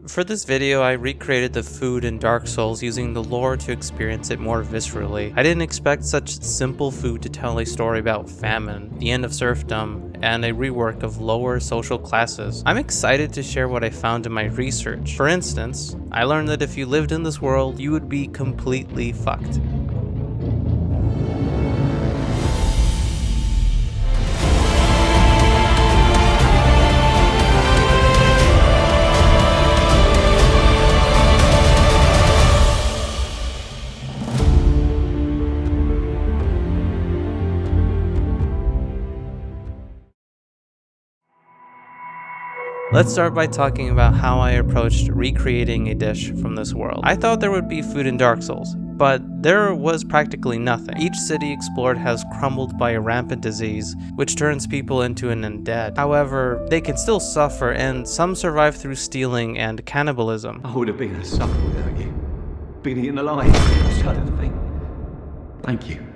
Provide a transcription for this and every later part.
For this video, I recreated the food in Dark Souls using the lore to experience it more viscerally. I didn't expect such simple food to tell a story about famine, the end of serfdom, and a rework of lower social classes. I'm excited to share what I found in my research. For instance, I learned that if you lived in this world, you would be completely fucked. Let's start by talking about how I approached recreating a dish from this world. I thought there would be food in Dark Souls, but there was practically nothing. Each city explored has crumbled by a rampant disease, which turns people into an undead. However, they can still suffer, and some survive through stealing and cannibalism. I would have been a sucker without you. Been eaten alive. I shudder to think. Thank you.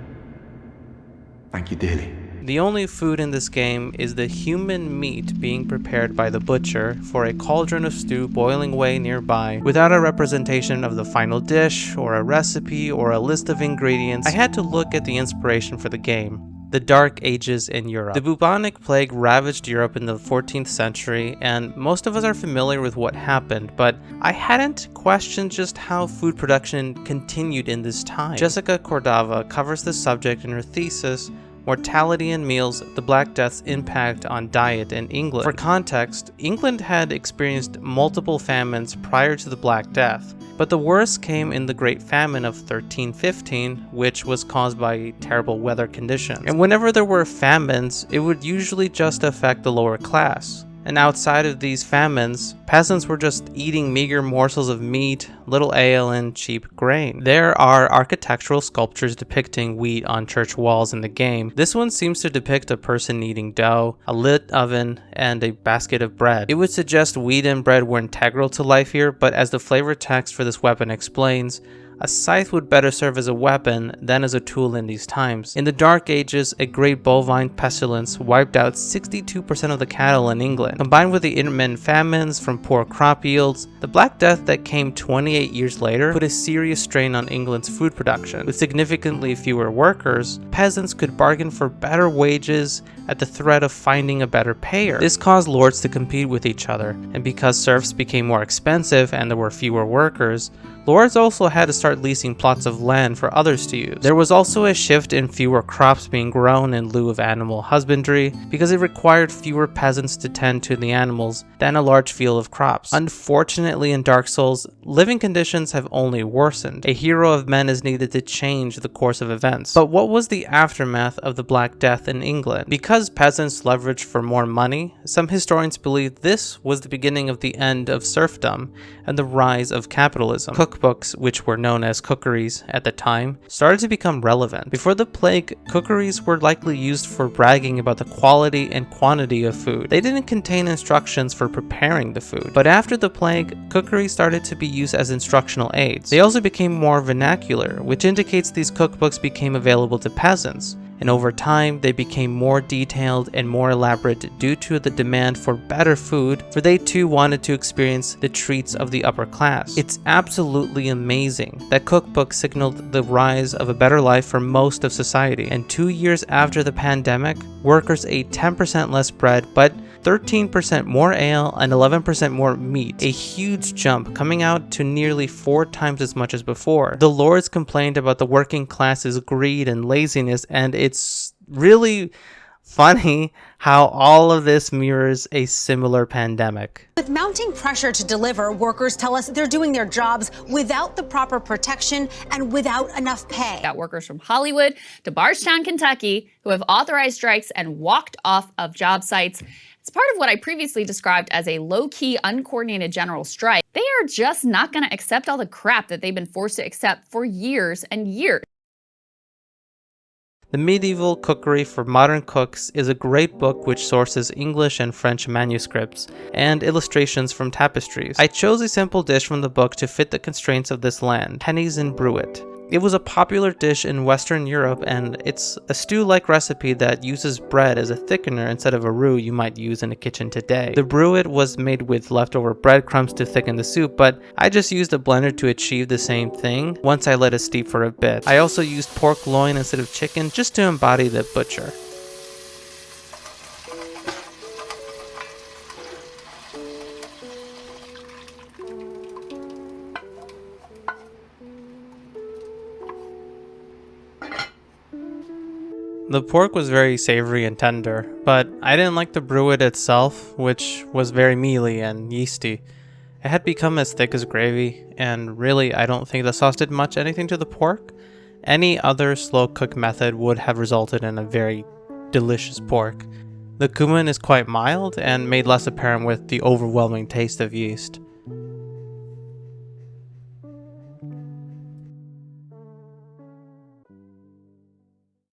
Thank you dearly. The only food in this game is the human meat being prepared by the butcher for a cauldron of stew boiling away nearby, without a representation of the final dish, or a recipe, or a list of ingredients. I had to look at the inspiration for the game. The Dark Ages in Europe. The bubonic plague ravaged Europe in the 14th century, and most of us are familiar with what happened, but I hadn't questioned just how food production continued in this time. Jessica Cordova covers this subject in her thesis, Mortality in Meals, the Black Death's Impact on Diet in England. For context, England had experienced multiple famines prior to the Black Death, but the worst came in the Great Famine of 1315, which was caused by terrible weather conditions. And whenever there were famines, it would usually just affect the lower class. And outside of these famines, peasants were just eating meager morsels of meat, little ale, and cheap grain. There are architectural sculptures depicting wheat on church walls in the game. This one seems to depict a person kneading dough, a lit oven, and a basket of bread. It would suggest wheat and bread were integral to life here, but as the flavor text for this weapon explains, a scythe would better serve as a weapon than as a tool in these times. In the Dark Ages, a great bovine pestilence wiped out 62% of the cattle in England. Combined with the intermittent famines from poor crop yields, the Black Death that came 28 years later put a serious strain on England's food production. With significantly fewer workers, peasants could bargain for better wages at the threat of finding a better payer. This caused lords to compete with each other, and because serfs became more expensive and there were fewer workers, lords also had to start leasing plots of land for others to use. There was also a shift in fewer crops being grown in lieu of animal husbandry, because it required fewer peasants to tend to the animals than a large field of crops. Unfortunately, in Dark Souls, living conditions have only worsened. A hero of men is needed to change the course of events. But what was the aftermath of the Black Death in England? Because peasants leveraged for more money, some historians believe this was the beginning of the end of serfdom and the rise of capitalism. Cookbooks, which were known as cookeries at the time, started to become relevant. Before the plague, cookeries were likely used for bragging about the quality and quantity of food. They didn't contain instructions for preparing the food. But after the plague, cookeries started to be used as instructional aids. They also became more vernacular, which indicates these cookbooks became available to peasants. And over time, they became more detailed and more elaborate due to the demand for better food, for they too wanted to experience the treats of the upper class. It's absolutely amazing that cookbooks signaled the rise of a better life for most of society. And 2 years after the pandemic, workers ate 10% less bread, but 13% more ale and 11% more meat, a huge jump coming out to nearly 4 times as much as before. The lords complained about the working class's greed and laziness, and it's really funny how all of this mirrors a similar pandemic. With mounting pressure to deliver, workers tell us they're doing their jobs without the proper protection and without enough pay. Got workers from Hollywood to Bardstown, Kentucky, who have authorized strikes and walked off of job sites. It's part of what I previously described as a low-key, uncoordinated general strike. They are just not going to accept all the crap that they've been forced to accept for years and years. The Medieval Cookery for Modern Cooks is a great book which sources English and French manuscripts and illustrations from tapestries. I chose a simple dish from the book to fit the constraints of this land, pennies and bruet. It was a popular dish in Western Europe, and it's a stew-like recipe that uses bread as a thickener instead of a roux you might use in a kitchen today. The bruit was made with leftover breadcrumbs to thicken the soup, but I just used a blender to achieve the same thing once I let it steep for a bit. I also used pork loin instead of chicken just to embody the butcher. The pork was very savory and tender, but I didn't like the bruit itself, which was very mealy and yeasty. It had become as thick as gravy, and really I don't think the sauce did much anything to the pork. Any other slow cook method would have resulted in a very delicious pork. The cumin is quite mild and made less apparent with the overwhelming taste of yeast.